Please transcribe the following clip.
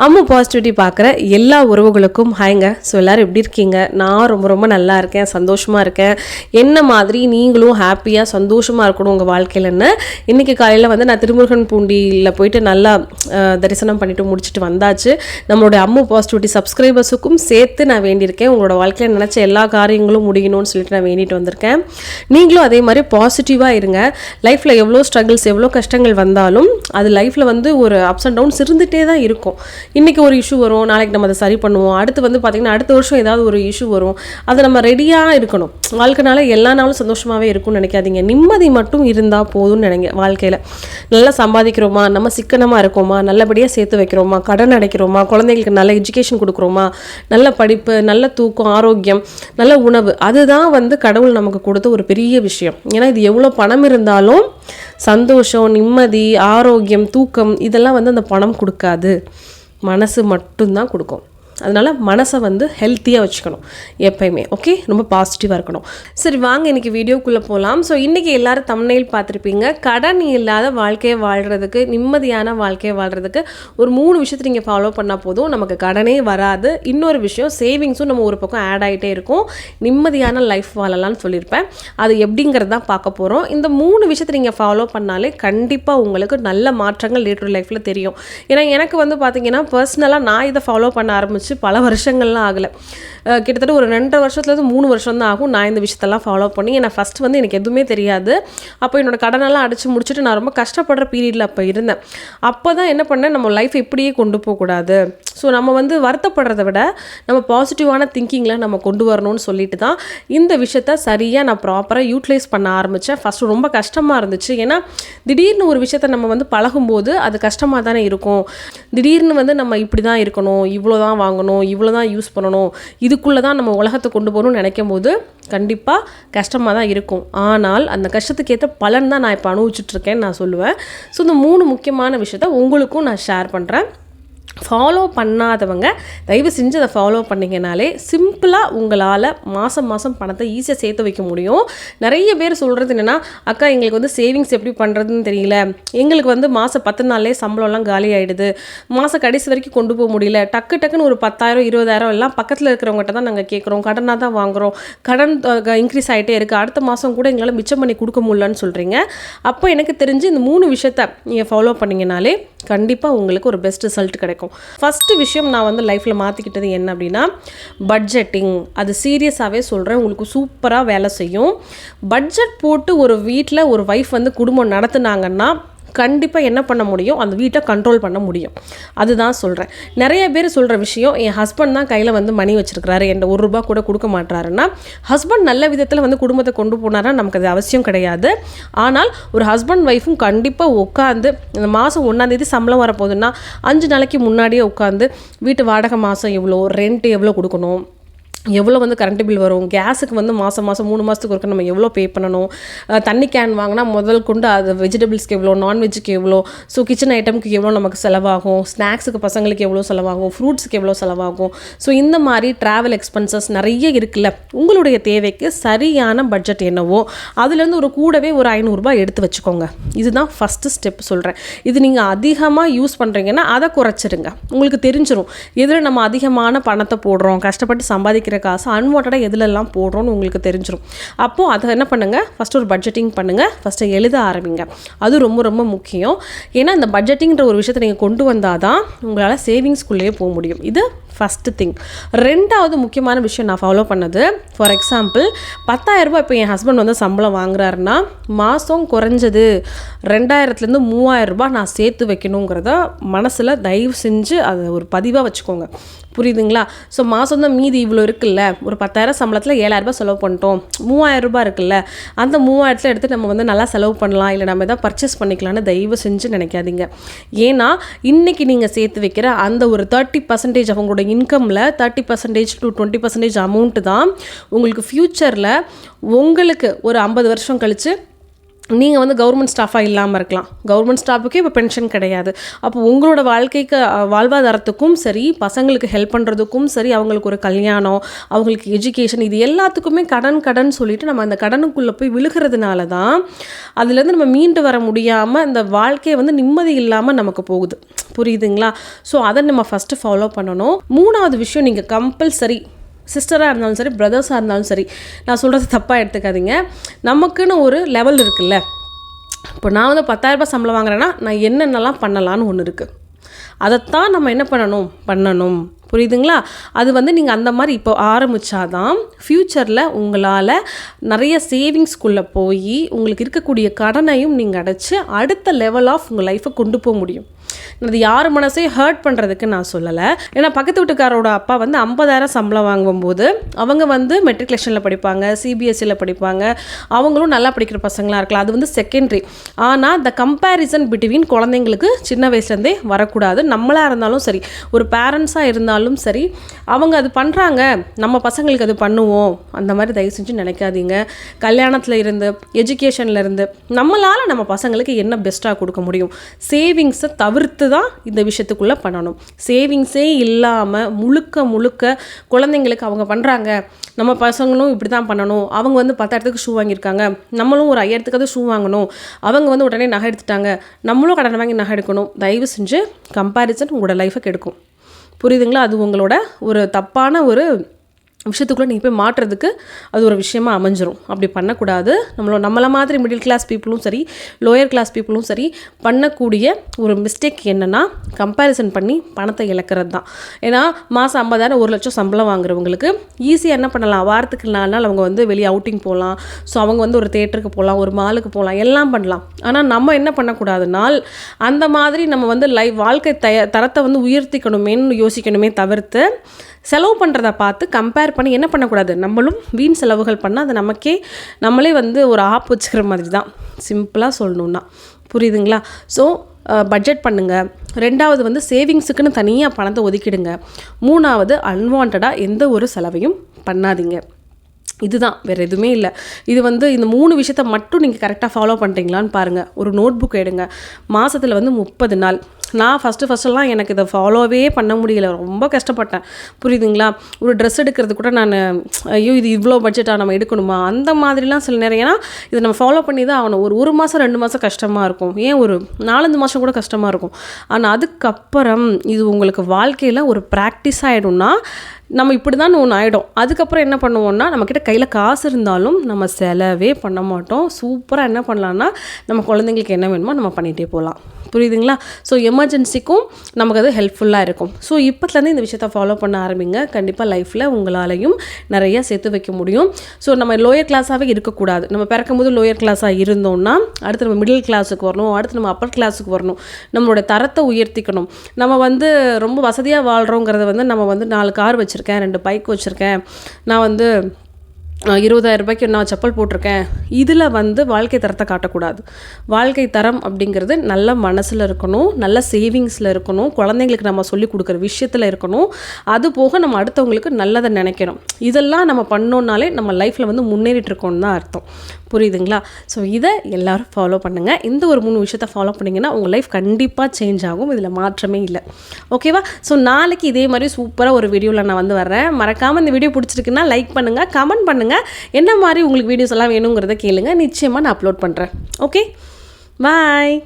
Ammu positivity பார்க்குற எல்லா உறவுகளுக்கும் ஹாய்ங்க. ஸோ எல்லோரும் எப்படி இருக்கீங்க? நான் ரொம்ப ரொம்ப நல்லா இருக்கேன், சந்தோஷமாக இருக்கேன். என்ன மாதிரி நீங்களும் ஹாப்பியாக சந்தோஷமாக இருக்கணும் உங்கள் வாழ்க்கையிலன்னு இன்றைக்கி காலையில் வந்து நான் திருமுருகன் பூண்டியில் போயிட்டு நல்லா தரிசனம் பண்ணிவிட்டு முடிச்சுட்டு வந்தாச்சு. நம்மளோட அம்மு பாசிட்டிவிட்டி சப்ஸ்கிரைபர்ஸுக்கும் சேர்த்து நான் வேண்டியிருக்கேன். உங்களோட வாழ்க்கையில் நினச்ச எல்லா காரியங்களும் முடியணும்னு சொல்லிட்டு நான் வேண்டிட்டு வந்திருக்கேன். நீங்களும் அதே மாதிரி பாசிட்டிவாக இருங்க. லைஃப்பில் எவ்வளோ ஸ்ட்ரகிள்ஸ் எவ்வளோ கஷ்டங்கள் வந்தாலும் அது லைஃப்பில் வந்து ஒரு அப்ஸ் அண்ட் டவுன்ஸ் இருந்துகிட்டே தான் இருக்கும். இன்றைக்கி ஒரு இஷ்யூ வரும், நாளைக்கு நம்ம அதை சரி பண்ணுவோம். அடுத்து வந்து பார்த்திங்கன்னா அடுத்த வருஷம் ஏதாவது ஒரு இஷ்யூ வரும், அதை நம்ம ரெடியாக இருக்கணும். வாழ்க்கைனால எல்லா நாளும் சந்தோஷமாகவே இருக்கும்னு நினைக்காதீங்க. நிம்மதி மட்டும் இருந்தால் போதும்னு நினைங்க. வாழ்க்கையில் நல்லா சம்பாதிக்கிறோமா, நம்ம சிக்கனமாக இருக்கோமா, நல்லபடியாக சேர்த்து வைக்கிறோமா, கடன் அடைக்கிறோமா, குழந்தைங்களுக்கு நல்ல எஜுகேஷன் கொடுக்குறோமா, நல்ல படிப்பு, நல்ல தூக்கம், ஆரோக்கியம், நல்ல உணவு, அதுதான் வந்து கடவுள் நமக்கு கொடுத்த ஒரு பெரிய விஷயம். ஏன்னா இது எவ்வளோ பணம் இருந்தாலும் சந்தோஷம், நிம்மதி, ஆரோக்கியம், தூக்கம் இதெல்லாம் வந்து அந்த பணம் கொடுக்காது, மனசு மட்டும்தான் கொடுக்கும். அதனால் மனசை வந்து ஹெல்த்தியாக வச்சுக்கணும் எப்பயுமே. ஓகே, ரொம்ப பாசிட்டிவாக இருக்கணும். சரி, வாங்க இன்றைக்கி வீடியோக்குள்ளே போகலாம். ஸோ இன்றைக்கி எல்லோரும் தம்ப்நெயில் பார்த்துருப்பீங்க. கடன் இல்லாத வாழ்க்கையை வாழ்கிறதுக்கு, நிம்மதியான வாழ்க்கையை வாழ்கிறதுக்கு ஒரு 3 விஷயத்தை நீங்கள் ஃபாலோ பண்ணால் போதும், நமக்கு கடனே வராது. இன்னொரு விஷயம், சேவிங்ஸும் நம்ம ஒரு பக்கம் ஆட் ஆகிட்டே இருக்கும், நிம்மதியான லைஃப் வாழலாம்னு சொல்லியிருப்பேன். அது எப்படிங்கிறது தான் பார்க்க போகிறோம். இந்த 3 விஷயத்தை நீங்கள் ஃபாலோ பண்ணாலே கண்டிப்பாக உங்களுக்கு நல்ல மாற்றங்கள் லேட்டர் லைஃப்பில் தெரியும். ஏன்னா எனக்கு வந்து பார்த்திங்கன்னா பர்சனலாக நான் இதை ஃபாலோ பண்ண ஆரம்பிச்சு பல வருஷங்கள்லாம் ஆகலை. கிட்டத்தட்ட ஒரு 2.5 வருஷத்துலேருந்து 3 வருஷம் தான் ஆகும் நான் இந்த விஷயத்தெல்லாம் ஃபாலோ பண்ணி. ஏன்னா ஃபஸ்ட்டு வந்து எனக்கு எதுவுமே தெரியாது. அப்போ என்னோடய கடனெல்லாம் அடித்து முடிச்சுட்டு நான் ரொம்ப கஷ்டப்படுற பீரியடில் அப்போ இருந்தேன். அப்போ தான் என்ன பண்ணேன், நம்ம லைஃப் இப்படியே கொண்டு போகக்கூடாது. ஸோ நம்ம வந்து வருத்தப்படுறத விட நம்ம பாசிட்டிவான திங்கிங்கில் நம்ம கொண்டு வரணும்னு சொல்லிட்டு தான் இந்த விஷயத்த சரியாக நான் ப்ராப்பராக யூட்டிலைஸ் பண்ண ஆரம்பித்தேன். ஃபஸ்ட்டு ரொம்ப கஷ்டமாக இருந்துச்சு. ஏன்னா திடீர்னு ஒரு விஷயத்த நம்ம வந்து பழகும்போது அது கஷ்டமாக தானே இருக்கும். திடீர்னு வந்து நம்ம இப்படி தான் இருக்கணும், இவ்வளோ தான் வாங்கணும், இவ்வளோ தான் யூஸ் பண்ணணும், இதுக்குள்ளே தான் நம்ம உலகத்தை கொண்டு போகணும்னு நினைக்கும் போது கண்டிப்பாக கஷ்டமாக தான் இருக்கும். ஆனால் அந்த கஷ்டத்துக்கு ஏற்ற பலன் தான் நான் இப்போ அனுபவிச்சுட்ருக்கேன்னு நான் சொல்லுவேன். ஸோ இந்த 3 முக்கியமான விஷயத்த உங்களுக்கும் நான் ஷேர் பண்ணுறேன். ஃபாலோ பண்ணாதவங்க தயவு செஞ்சு அதை ஃபாலோ பண்ணிங்கனாலே சிம்பிளாக உங்களால் மாதம் பணத்தை ஈஸியாக சேர்த்து வைக்க முடியும். நிறைய பேர் சொல்கிறது என்னென்னா, அக்கா எங்களுக்கு வந்து சேவிங்ஸ் எப்படி பண்ணுறதுன்னு தெரியல, எங்களுக்கு வந்து மாதம் 10 நாள்லேயே சம்பளம்லாம் காலி ஆகிடுது, மாதம் கடைசி வரைக்கும் கொண்டு போக முடியல, டக்குன்னு ஒரு 10,000 20,000 எல்லாம் பக்கத்தில் இருக்கிறவங்ககிட்ட தான் நாங்கள் கேட்குறோம், கடனாக தான் வாங்குகிறோம், கடன் இன்க்ரீஸ் ஆகிட்டே இருக்குது, அடுத்த மாதம் கூட எங்களால் மிச்சம் பண்ணி கொடுக்க முடியலன்னு சொல்கிறீங்க. அப்போ எனக்கு தெரிஞ்சு இந்த 3 விஷயத்தை நீங்கள் ஃபாலோ பண்ணிங்கனாலே கண்டிப்பாக உங்களுக்கு ஒரு பெஸ்ட் ரிசல்ட் கிடைக்கும். ஃபஸ்ட்டு விஷயம் நான் வந்து லைஃப்பில் மாற்றிக்கிட்டது என்ன அப்படின்னா, பட்ஜெட்டிங். அது சீரியஸாகவே சொல்கிறேன், உங்களுக்கு சூப்பராக வேலை செய்யும். பட்ஜெட் போட்டு ஒரு வீட்டில் ஒரு வைஃப் வந்து குடும்பம் நடத்துனாங்கன்னா கண்டிப்பாக என்ன பண்ண முடியும், அந்த வீட்டை கண்ட்ரோல் பண்ண முடியும். அதுதான் சொல்கிறேன். நிறைய பேர் சொல்கிற விஷயம், என் ஹஸ்பண்ட் தான் கையில் வந்து மணி வச்சுருக்கிறாரு, என்கிட்ட 1 ரூபா கூட கொடுக்க மாட்டாருன்னா, ஹஸ்பண்ட் நல்ல விதத்தில் வந்து குடும்பத்தை கொண்டு போனாரா நமக்கு அது அவசியம் கிடையாது. ஆனால் ஒரு ஹஸ்பண்ட் ஒய்ஃபும் கண்டிப்பாக உட்காந்து இந்த மாதம் 1ஆம் தேதி சம்பளம் வரப்போகுதுன்னா 5 நாளைக்கு முன்னாடியே உட்காந்து வீட்டு வாடகை மாதம் எவ்வளோ, ரெண்ட் எவ்வளோ கொடுக்கணும், எவ்வளோ வந்து கரண்ட் பில் வரும், கேஸுக்கு வந்து மாதம் 3 மாதத்துக்கு ஒருக்க நம்ம எவ்வளோ பே பண்ணணும், தண்ணி கேன் வாங்கினா முதல் கொண்டு அது வெஜிடபிள்ஸ்க்கு எவ்வளோ, நான்வெஜ்ஜுக்கு எவ்வளோ, ஸோ கிச்சன் ஐட்டமுக்கு எவ்வளோ நமக்கு செலவாகும், ஸ்நாக்ஸுக்கு பசங்களுக்கு எவ்வளோ செலவாகும், ஃப்ரூட்ஸுக்கு எவ்வளோ செலவாகும். ஸோ இந்த மாதிரி ட்ராவல் எக்ஸ்பென்சஸ் நிறைய இருக்குல்ல. உங்களுடைய தேவைக்கு சரியான பட்ஜெட் என்னவோ அதுலேருந்து ஒரு கூடவே ஒரு 500 ரூபாய் எடுத்து வச்சுக்கோங்க. இதுதான் ஃபஸ்ட்டு ஸ்டெப் சொல்கிறேன். இது நீங்கள் அதிகமாக யூஸ் பண்ணுறீங்கன்னா அதை குறைச்சிடுங்க. உங்களுக்கு தெரிஞ்சிடும் எதில் நம்ம அதிகமான பணத்தை போடுறோம், கஷ்டப்பட்டு சம்பாதிக்கிற காசு அன்வான்டாக எதுலெல்லாம் போடுறோன்னு உங்களுக்கு தெரிஞ்சிடும். அப்போது அதை என்ன பண்ணுங்கள், ஃபஸ்ட்டு ஒரு பட்ஜெட்டிங் பண்ணுங்கள், ஃபஸ்ட்டு எழுத ஆரம்பிங்க. அது ரொம்ப ரொம்ப முக்கியம். ஏன்னா இந்த பட்ஜெட்டிங்கிற ஒரு விஷயத்தை நீங்கள் கொண்டு வந்தால் தான் உங்களால் சேவிங்ஸ்குள்ளேயே போக முடியும். இது ஃபஸ்ட்டு திங். 2வது முக்கியமான விஷயம் நான் ஃபாலோ பண்ணது, ஃபார் எக்ஸாம்பிள் 10,000 ரூபாய் இப்போ என் ஹஸ்பண்ட் வந்து சம்பளம் வாங்குறாருன்னா மாதம் குறைஞ்சது 2000லேருந்து 3000 ரூபாய் நான் சேர்த்து வைக்கணுங்கிறத மனசில் தயவு செஞ்சு அதை ஒரு பதிவாக வச்சுக்கோங்க. புரியுதுங்களா? ஸோ மாதம் தான் மீதி இவ்வளோ இருக்குல்ல, ஒரு 10,000 சம்பளத்தில் 7,000 ரூபாய் செலவு பண்ணிட்டோம், 3000 ரூபாய் இருக்குல்ல, அந்த 3000 எடுத்து நம்ம வந்து நல்லா செலவு பண்ணலாம், இல்லை நம்ம எதாவது பர்ச்சேஸ் பண்ணிக்கலான்னு தயவு செஞ்சு நினைக்காதீங்க. ஏன்னா இன்றைக்கி நீங்கள் சேர்த்து வைக்கிற அந்த ஒரு 30% அவங்களோட இன்கமில் 30% to 20% அமௌண்ட்டு தான் உங்களுக்கு ஃப்யூச்சரில் உங்களுக்கு ஒரு 50 வருஷம் கழித்து நீங்கள் வந்து கவர்மெண்ட் ஸ்டாஃபாக இல்லாமல் இருக்கலாம். கவர்மெண்ட் ஸ்டாஃபுக்கே இப்போ பென்ஷன் கிடையாது. அப்போ உங்களோட வாழ்க்கைக்கு வாழ்வாதாரத்துக்கும் சரி, பசங்களுக்கு ஹெல்ப் பண்ணுறதுக்கும் சரி, அவங்களுக்கு ஒரு கல்யாணம், அவங்களுக்கு எஜுகேஷன், இது எல்லாத்துக்குமே கடன் சொல்லிட்டு நம்ம அந்த கடனுக்குள்ளே போய் விழுகிறதுனால தான் அதுலேருந்து நம்ம மீண்டு வர முடியாமல் இந்த வாழ்க்கையை வந்து நிம்மதி இல்லாமல் நமக்கு போகுது. புரியுதுங்களா? ஸோ அதை நம்ம ஃபஸ்ட்டு ஃபாலோ பண்ணணும். 3வது விஷயம், நீங்கள் கம்பல்சரி சிஸ்டராக இருந்தாலும் சரி, பிரதர்ஸாக இருந்தாலும் சரி, நான் சொல்கிறது தப்பாக எடுத்துக்காதீங்க. நமக்குன்னு ஒரு லெவல் இருக்குல்ல. இப்போ நான் வந்து 10,000 சம்பளம் வாங்குறேன்னா நான் என்னென்னலாம் பண்ணலான்னு ஒன்று இருக்குது. அதைத்தான் நம்ம என்ன பண்ணணும். புரியுதுங்களா? அது வந்து நீங்கள் அந்த மாதிரி இப்போ ஆரம்பித்தாதான் ஃப்யூச்சரில் உங்களால் நிறைய சேவிங்ஸ்குள்ளே போய் உங்களுக்கு இருக்கக்கூடிய கடனையும் நீங்கள் அடைச்சி அடுத்த லெவல் ஆஃப் உங்கள் லைஃப்பை கொண்டு போக முடியும். அது யார் மனசையும் ஹர்ட் பண்ணுறதுக்கு நான் சொல்லலை. ஏன்னா பக்கத்து வீட்டுக்காரோட அப்பா வந்து 50,000 சம்பளம் வாங்கும்போது அவங்க வந்து மெட்ரிகுலேஷனில் படிப்பாங்க, சிபிஎஸ்சியில் படிப்பாங்க, அவங்களும் நல்லா படிக்கிற பசங்களாக இருக்கலாம். அது வந்து செகண்டரி. ஆனால் த கம்பேரிசன் பிட்வீன் குழந்தைங்களுக்கு சின்ன வயசுலேருந்தே வரக்கூடாது. நம்மளாக இருந்தாலும் சரி, ஒரு பேரண்ட்ஸாக இருந்தாலும் சரி, அவங்க அது பண்ணுறாங்க, நம்ம பசங்களுக்கு அது பண்ணுவோம், அந்த மாதிரி தயவு செஞ்சு நினைக்காதீங்க. கல்யாணத்தில் இருந்து, எஜுகேஷனில் இருந்து நம்மளால் நம்ம பசங்களுக்கு என்ன பெஸ்ட்டாக கொடுக்க முடியும், சேவிங்ஸை தவிர்த்து தான் இந்த விஷயத்துக்குள்ளே பண்ணணும். சேவிங்ஸே இல்லாமல் முழுக்க குழந்தைங்களுக்கு அவங்க பண்ணுறாங்க, நம்ம பசங்களும் இப்படி தான் பண்ணணும், அவங்க வந்து 10,000க்கு ஷூ வாங்கியிருக்காங்க, நம்மளும் ஒரு 5,000க்கு ஷூ வாங்கணும், அவங்க வந்து உடனே நகை எடுத்துட்டாங்க, நம்மளும் கடன் வாங்கி நகை எடுக்கணும். தயவு செஞ்சு கம்பேரிசன் உங்களோட லைஃபை கெடுக்கும். புரியுதுங்களா? அது உங்களோட ஒரு தப்பான ஒரு விஷயத்துக்குள்ளே நீங்கள் போய் மாட்டுறதுக்கு அது ஒரு விஷயமா அமைஞ்சிரும். அப்படி பண்ணக்கூடாது. நம்மளை மாதிரி மிடில் கிளாஸ் பீப்புளும் சரி, லோயர் கிளாஸ் பீப்புளும் சரி பண்ணக்கூடிய ஒரு மிஸ்டேக் என்னென்னா, கம்பேரிசன் பண்ணி பணத்தை இழக்கிறது தான். ஏன்னா மாதம் 50,000 1,00,000 சம்பளம் வாங்குறவங்களுக்கு ஈஸியாக என்ன பண்ணலாம், வாரத்துக்கு 4 நாள் அவங்க வந்து வெளியே அவுட்டிங் போகலாம். ஸோ அவங்க வந்து ஒரு தேட்டருக்கு போகலாம், ஒரு மாலுக்கு போகலாம், எல்லாம் பண்ணலாம். ஆனால் நம்ம என்ன பண்ணக்கூடாதுனால், அந்த மாதிரி நம்ம வந்து வாழ்க்கை தரத்தை வந்து உயர்த்திக்கணுமேன்னு யோசிக்கணுமே தவிர்த்து, செலவு பண்ணுறத பார்த்து கம்பேர் பண்ணி என்ன பண்ணக்கூடாது. நம்மளும் வீண் செலவுகள் பண்ணால் அது நம்மளே வந்து ஒரு ஆப் வச்சுக்கிற மாதிரி தான், சிம்பிளாக சொல்லணுன்னா. புரியுதுங்களா? ஸோ பட்ஜெட் பண்ணுங்கள். 2வது வந்து சேவிங்ஸுக்குன்னு தனியாக பணத்தை ஒதுக்கிடுங்க. 3வது அன்வான்டாக எந்த ஒரு செலவையும் பண்ணாதீங்க. இதுதான், வேறு எதுவுமே இல்லை. இது வந்து இந்த 3 விஷயத்தை மட்டும் நீங்கள் கரெக்டாக ஃபாலோ பண்ணுறீங்களான்னு பாருங்கள். ஒரு நோட் புக் எடுங்க. மாதத்தில் வந்து 30 நாள். நான் ஃபஸ்ட்டெல்லாம் எனக்கு இதை ஃபாலோவே பண்ண முடியல, ரொம்ப கஷ்டப்பட்டேன். புரியுதுங்களா? ஒரு ட்ரெஸ் எடுக்கிறது கூட நான் ஐயோ இது இவ்வளோ பட்ஜெட்டாக நம்ம எடுக்கணுமா, அந்த மாதிரிலாம் சில நேரம். ஏன்னா இதை நம்ம ஃபாலோ பண்ணி தான் ஆகணும். ஒரு 1 மாதம் 2 மாதம் கஷ்டமாக இருக்கும், ஏன் ஒரு 4-5 மாதம் கூட கஷ்டமாக இருக்கும். ஆனால் அதுக்கப்புறம் இது உங்களுக்கு வாழ்க்கையில் ஒரு ப்ராக்டிஸ் ஆகிடும்னா நம்ம இப்படி தான் ஒன்று ஆகிடும். அதுக்கப்புறம் என்ன பண்ணுவோம்னா, நம்மக்கிட்ட கையில் காசு இருந்தாலும் நம்ம செலவே பண்ண மாட்டோம். சூப்பராக என்ன பண்ணலான்னா, நம்ம குழந்தைங்களுக்கு என்ன வேணுமோ நம்ம பண்ணிகிட்டே போகலாம். புரியுதுங்களா? ஸோ எமர்ஜென்சிக்கும் நமக்கு அது ஹெல்ப்ஃபுல்லாக இருக்கும். ஸோ இப்போத்துலேருந்து இந்த விஷயத்தை ஃபாலோ பண்ண ஆரம்பிங்க. கண்டிப்பாக லைஃப்பில் உங்களாலையும் நிறையா சேர்த்து வைக்க முடியும். ஸோ நம்ம லோயர் கிளாஸாகவே இருக்கக்கூடாது. நம்ம பிறக்கும் போது லோயர் கிளாஸாக இருந்தோம்னா, அடுத்து நம்ம மிடில் கிளாஸுக்கு வரணும், அடுத்து நம்ம அப்பர் கிளாஸுக்கு வரணும். நம்மளோட தரத்தை உயர்த்திக்கணும். நம்ம வந்து ரொம்ப வசதியாக வாழ்கிறோங்கிறத வந்து நம்ம வந்து 4 கார் வச்சுருக்கேன், 2 பைக் வச்சுருக்கேன், நான் வந்து 20,000 ரூபாய்க்கு நான் செப்பல் போட்டிருக்கேன், இதில் வந்து வாழ்க்கை தரத்தை காட்டக்கூடாது. வாழ்க்கை தரம் அப்படிங்கிறது நல்ல மனசில் இருக்கணும், நல்ல சேவிங்ஸில் இருக்கணும், குழந்தைங்களுக்கு நம்ம சொல்லிக் கொடுக்குற விஷயத்தில் இருக்கணும். அது போக நம்ம அடுத்தவங்களுக்கு நல்லதை நினைக்கணும். இதெல்லாம் நம்ம பண்ணோன்னாலே நம்ம லைஃப்பில் வந்து முன்னேறிட்டு இருக்கோம்னு தான் அர்த்தம். புரியுதுங்களா? ஸோ இதை எல்லோரும் ஃபாலோ பண்ணுங்கள். இந்த ஒரு 3 விஷயத்தை ஃபாலோ பண்ணிங்கன்னா உங்கள் லைஃப் கண்டிப்பாக சேஞ்ச் ஆகும். இதில் மாற்றமே இல்லை. ஓகேவா? ஸோ நாளைக்கு இதே மாதிரி சூப்பராக ஒரு வீடியோவில் நான் வந்து வர்றேன். மறக்காமல் இந்த வீடியோ பிடிச்சிருக்குன்னா லைக் பண்ணுங்கள், கமெண்ட் பண்ணுங்கள், என்ன மாதிரி உங்களுக்கு வீடியோஸ் எல்லாம் வேணுங்கிறத கேளுங்க. நிச்சயமாக நான் அப்லோட் பண்ணுறேன். ஓகே, பாய்.